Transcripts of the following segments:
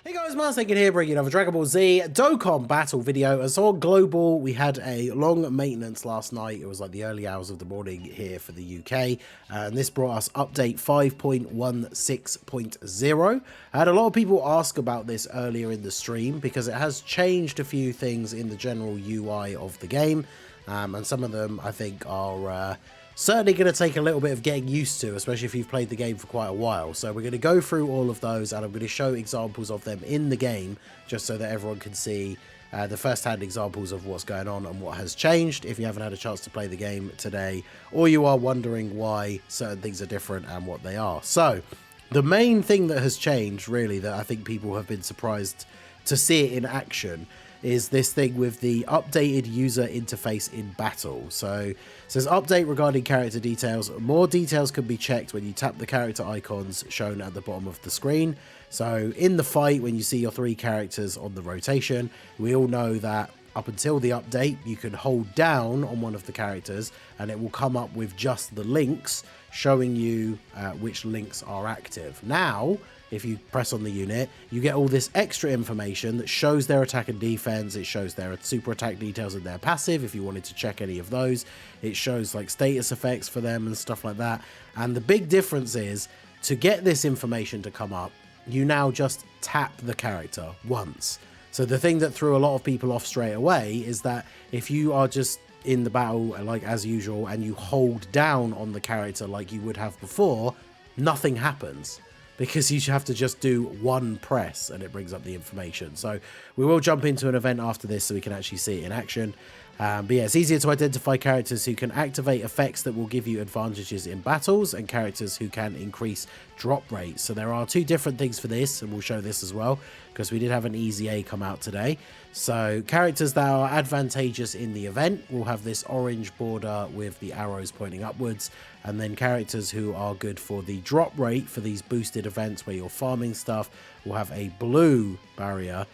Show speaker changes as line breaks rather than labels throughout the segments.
Hey guys, Marstaken here, bringing another Dragon Ball Z Dokkan battle video. As on global, we had a long maintenance last night. It was like the early hours of the morning here for the UK, and this brought us update 5.16.0. I had a lot of people ask about this earlier in the stream because it has changed a few things in the general UI of the game, and some of them I think are certainly going to take a little bit of getting used to, especially if you've played the game for quite a while. So we're going to go through all of those, and I'm going to show examples of them in the game, just so that everyone can see the first-hand examples of what's going on and what has changed, if you haven't had a chance to play the game today, or you are wondering why certain things are different and what they are. So the main thing that has changed, really, that I think people have been surprised to see it in action, is this thing with the updated user interface in battle. So it says update regarding character details. More details can be checked when you tap the character icons shown at the bottom of the screen. So in the fight, when you see your three characters on the rotation, we all know that up until the update, you can hold down on one of the characters and it will come up with just the links showing you which links are active. Now, if you press on the unit, you get all this extra information that shows their attack and defense. It shows their super attack details and their passive if you wanted to check any of those. It shows like status effects for them and stuff like that. And the big difference is, to get this information to come up, you now just tap the character once. So the thing that threw a lot of people off straight away is that if you are just in the battle like as usual and you hold down on the character like you would have before, nothing happens, because you have to just do one press and it brings up the information. So we will jump into an event after this so we can actually see it in action. But yeah, it's easier to identify characters who can activate effects that will give you advantages in battles, and characters who can increase drop rates. So there are two different things for this, and we'll show this as well, because we did have an Easy A come out today. So characters that are advantageous in the event will have this orange border with the arrows pointing upwards, and then characters who are good for the drop rate for these boosted events where you're farming stuff will have a blue barrier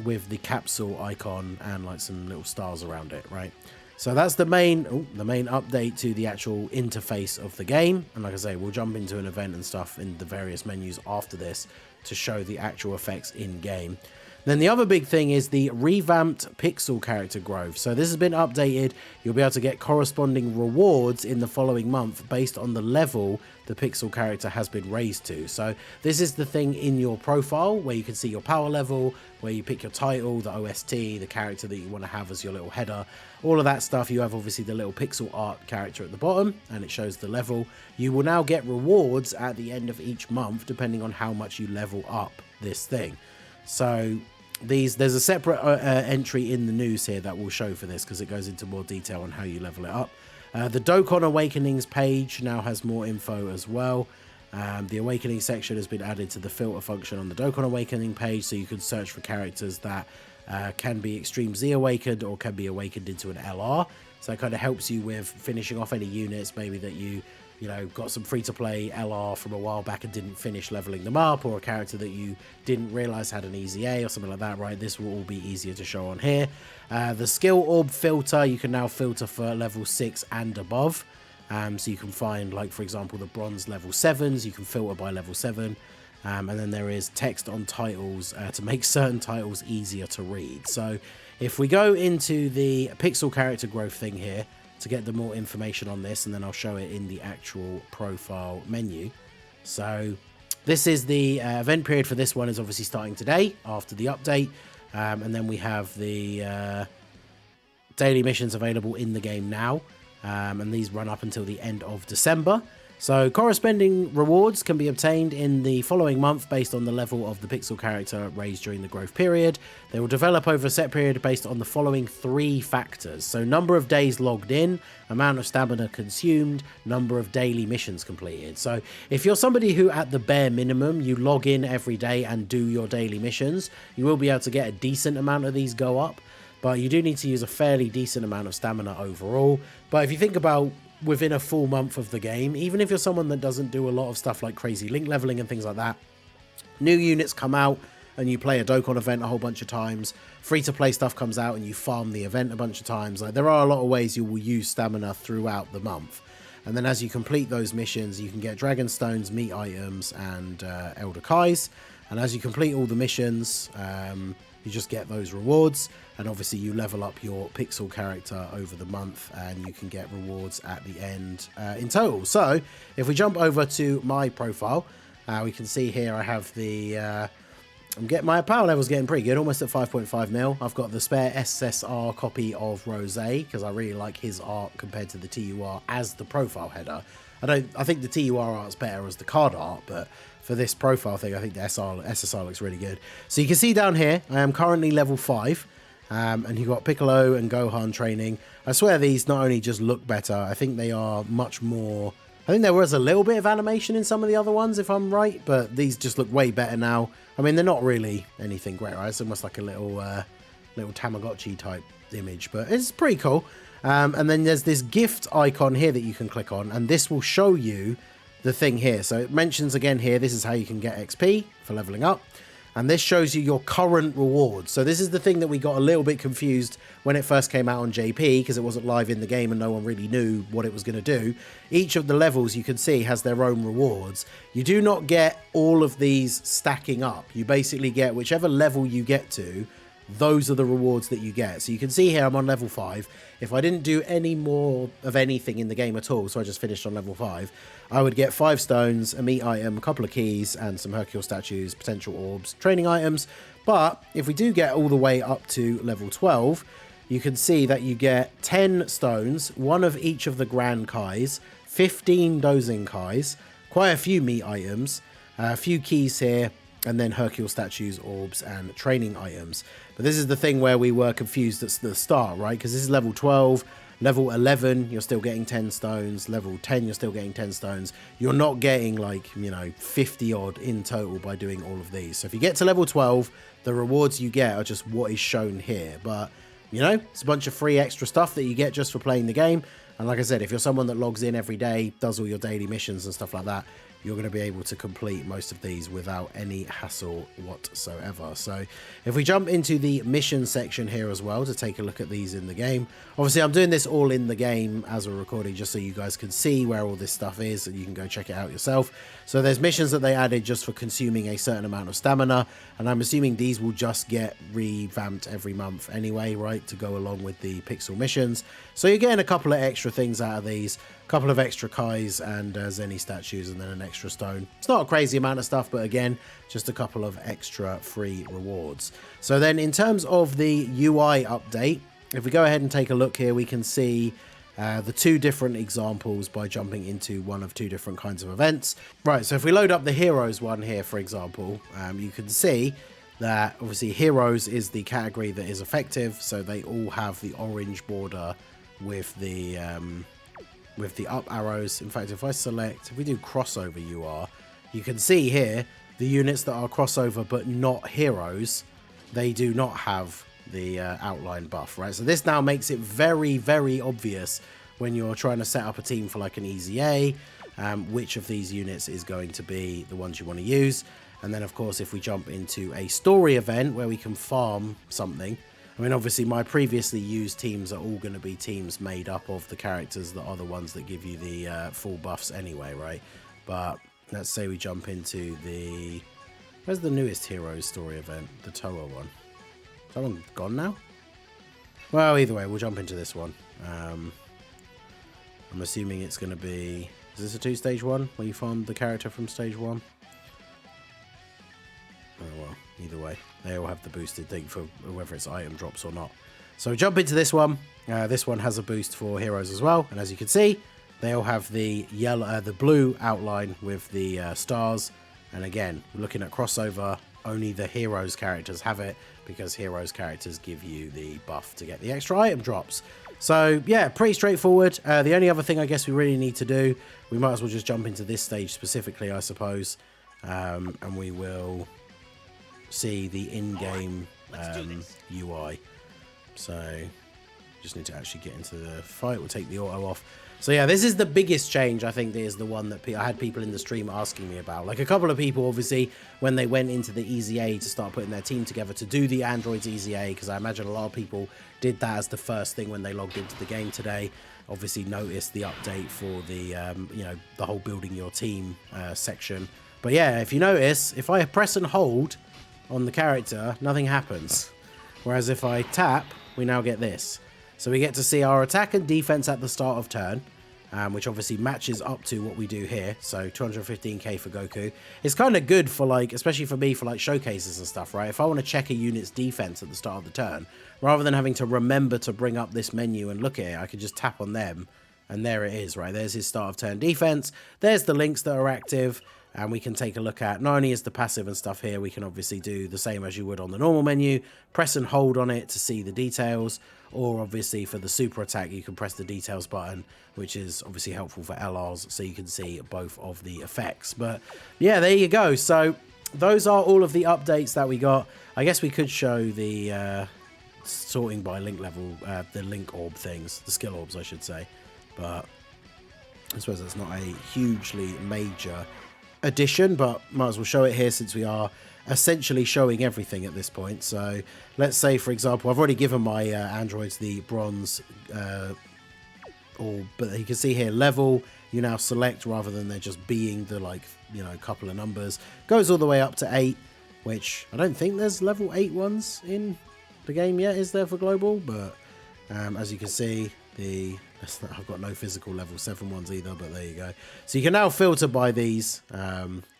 with the capsule icon and like some little stars around it, right? So that's the main update to the actual interface of the game. And like I say, we'll jump into an event and stuff in the various menus after this to show the actual effects in game. Then the other big thing is the revamped pixel character growth. So this has been updated. You'll be able to get corresponding rewards in the following month based on the level the pixel character has been raised to. So this is the thing in your profile where you can see your power level, where you pick your title, the OST, the character that you want to have as your little header, all of that stuff. You have obviously the little pixel art character at the bottom and it shows the level. You will now get rewards at the end of each month depending on how much you level up this thing. So there's a separate entry in the news here that will show for this, because it goes into more detail on how you level it up. The Dokkan Awakenings page now has more info as well. The Awakening section has been added to the filter function on the Dokkan Awakening page, so you can search for characters that can be Extreme Z awakened or can be awakened into an LR. So it kind of helps you with finishing off any units, maybe that you got some free-to-play LR from a while back and didn't finish leveling them up, or a character that you didn't realize had an Easy A or something like that, right? This will all be easier to show on here. The skill orb filter, you can now filter for level 6 and above. So you can find, like, for example, the bronze level 7s, you can filter by level 7. And then there is text on titles to make certain titles easier to read. So if we go into the pixel character growth thing here, to get the more information on this, and then I'll show it in the actual profile menu. So this is the event period for this one is obviously starting today after the update, and then we have the daily missions available in the game now, and these run up until the end of December. So corresponding rewards can be obtained in the following month based on the level of the pixel character raised during the growth period. They will develop over a set period based on the following 3 factors. So number of days logged in, amount of stamina consumed, number of daily missions completed. So if you're somebody who at the bare minimum you log in every day and do your daily missions, you will be able to get a decent amount of these go up, but you do need to use a fairly decent amount of stamina overall. But if you think about within a full month of the game, even if you're someone that doesn't do a lot of stuff like crazy link leveling and things like that, new units come out and you play a Dokkan event a whole bunch of times, free-to-play stuff comes out and you farm the event a bunch of times. Like, there are a lot of ways you will use stamina throughout the month. And then as you complete those missions, you can get Dragon Stones, meat items, and Elder Kais. And as you complete all the missions, you just get those rewards, and obviously you level up your pixel character over the month, and you can get rewards at the end in total. So if we jump over to my profile, we can see here I have the my power level's getting pretty good, almost at 5.5 mil. I've got the spare SSR copy of Rose, because I really like his art compared to the TUR as the profile header. I think the TUR art's better as the card art, but for this profile thing, I think the SSR looks really good. So you can see down here, I am currently level 5, and you've got Piccolo and Gohan training. I swear these not only just look better, I think they are much more... I think there was a little bit of animation in some of the other ones, if I'm right, but these just look way better now. I mean, they're not really anything great, right? It's almost like a little Tamagotchi type image, but it's pretty cool. And then there's this gift icon here that you can click on, and this will show you the thing here. So it mentions again here, this is how you can get XP for leveling up. And this shows you your current rewards. So this is the thing that we got a little bit confused when it first came out on JP, because it wasn't live in the game and no one really knew what it was going to do. Each of the levels you can see has their own rewards. You do not get all of these stacking up. You basically get whichever level you get to, those are the rewards that you get. So you can see here I'm on level 5. If I didn't do any more of anything in the game at all, so I just finished on level 5, I would get 5 stones, a meat item, a couple of keys, and some Hercule statues, potential orbs, training items. But if we do get all the way up to level 12, you can see that you get 10 stones, 1 of each of the Grand Kais, 15 Dozing Kais, quite a few meat items, a few keys here, and then Hercule statues, orbs, and training items. But this is the thing where we were confused at the start, right? Because this is level 12, level 11, you're still getting 10 stones, level 10, you're still getting 10 stones. You're not getting like, 50 odd in total by doing all of these. So if you get to level 12, the rewards you get are just what is shown here. But, it's a bunch of free extra stuff that you get just for playing the game. And like I said, if you're someone that logs in every day, does all your daily missions and stuff like that, you're going to be able to complete most of these without any hassle whatsoever. So if we jump into the mission section here as well to take a look at these in the game. Obviously, I'm doing this all in the game as a recording just so you guys can see where all this stuff is and you can go check it out yourself. So there's missions that they added just for consuming a certain amount of stamina, and I'm assuming these will just get revamped every month anyway, right, to go along with the pixel missions. So you're getting a couple of extra things out of these, a couple of extra Kais and Zenny statues, and then an extra stone. It's not a crazy amount of stuff, but again, just a couple of extra free rewards. So then in terms of the UI update, if we go ahead and take a look here, we can see the 2 different examples by jumping into one of 2 different kinds of events. Right, so if we load up the Heroes one here, for example, you can see that obviously Heroes is the category that is effective, so they all have the orange border with the up arrows. In fact, if we do crossover UR, you can see here the units that are crossover but not Heroes, they do not have the outline buff, right? So this now makes it very, very obvious when you're trying to set up a team for like an EZA, which of these units is going to be the ones you want to use. And then of course, if we jump into a story event where we can farm something, I mean, obviously my previously used teams are all going to be teams made up of the characters that are the ones that give you the full buffs anyway, right? But let's say we jump into where's the newest Heroes story event? The Toa one. Is that one gone now? Well, either way, we'll jump into this one. I'm assuming it's going to be... Is this a 2-stage one where you farm the character from stage 1? Oh, well, either way. They all have the boosted thing for whether it's item drops or not. So jump into this one. This one has a boost for Heroes as well. And as you can see, they all have the the blue outline with the stars. And again, looking at crossover, only the Heroes characters have it, because Heroes characters give you the buff to get the extra item drops. So yeah, pretty straightforward. The only other thing I guess we really need to do, we might as well just jump into this stage specifically, I suppose. And we will see the in-game UI. So just need to actually get into the fight. We'll take the auto off. So yeah, this is the biggest change. I think this is the one that I had people in the stream asking me about. Like a couple of people, obviously, when they went into the EZA to start putting their team together to do the Androids EZA, because I imagine a lot of people did that as the first thing when they logged into the game today. Obviously noticed the update for the, the whole building your team section But yeah, if you notice, if I press and hold on the character, nothing happens. Whereas if I tap, we now get this. So we get to see our attack and defense at the start of turn, which obviously matches up to what we do here. So 215k for Goku. It's kind of good for like, especially for me, for like showcases and stuff, right? If I want to check a unit's defense at the start of the turn, rather than having to remember to bring up this menu and look at it, I could just tap on them and there it is, right? There's his start of turn defense. There's the links that are active. And we can take a look at, not only is the passive and stuff here, we can obviously do the same as you would on the normal menu, press and hold on it to see the details, or obviously for the super attack, you can press the details button, which is obviously helpful for LRs, so you can see both of the effects. But yeah, there you go. So those are all of the updates that we got. I guess we could show the sorting by link level, the link orb things, the skill orbs, I should say. But I suppose that's not a hugely major addition, but might as well show it here since we are essentially showing everything at this point. So let's say, for example, I've already given my androids the bronze orb, but you can see here level, you now select rather than they're just being the, like, you know, couple of numbers. Goes all the way up to 8, which I don't think there's level 8 ones in the game yet, is there, for global? But as you can see, I've got no physical level 7 ones either, but there you go. So you can now filter by these,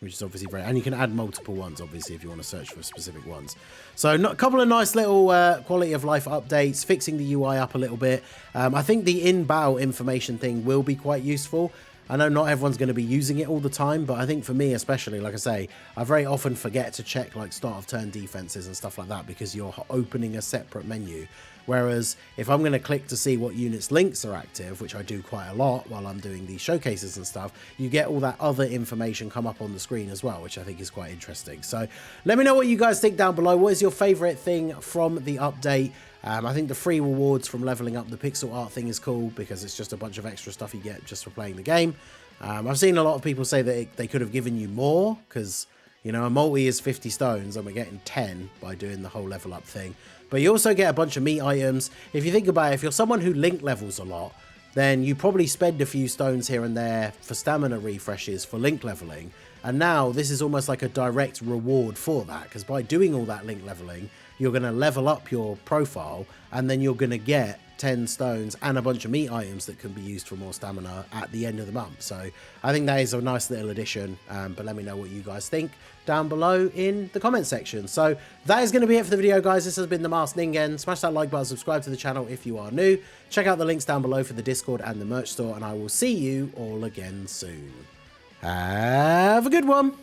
which is obviously great. And you can add multiple ones, obviously, if you want to search for specific ones. So a couple of nice little quality of life updates, fixing the UI up a little bit. I think the in-battle information thing will be quite useful. I know not everyone's going to be using it all the time, but I think for me especially, like I say, I very often forget to check like start of turn defenses and stuff like that because you're opening a separate menu. Whereas if I'm going to click to see what units links are active, which I do quite a lot while I'm doing these showcases and stuff, you get all that other information come up on the screen as well, which I think is quite interesting. So let me know what you guys think down below. What is your favorite thing from the update? I think the free rewards from leveling up the pixel art thing is cool because it's just a bunch of extra stuff you get just for playing the game. I've seen a lot of people say that they could have given you more because, you know, a multi is 50 stones and we're getting 10 by doing the whole level up thing. But you also get a bunch of meat items. If you think about it, if you're someone who link levels a lot, then you probably spend a few stones here and there for stamina refreshes for link leveling. And now this is almost like a direct reward for that, because by doing all that link leveling, you're going to level up your profile and then you're going to get 10 stones and a bunch of meat items that can be used for more stamina at the end of the month. So I think that is a nice little addition, but let me know what you guys think down below in the comment section. So that is going to be it for the video, guys. This has been the Masked Ningen. Smash that like button, subscribe to the channel if you are new. Check out the links down below for the Discord and the merch store, and I will see you all again soon. Have a good one.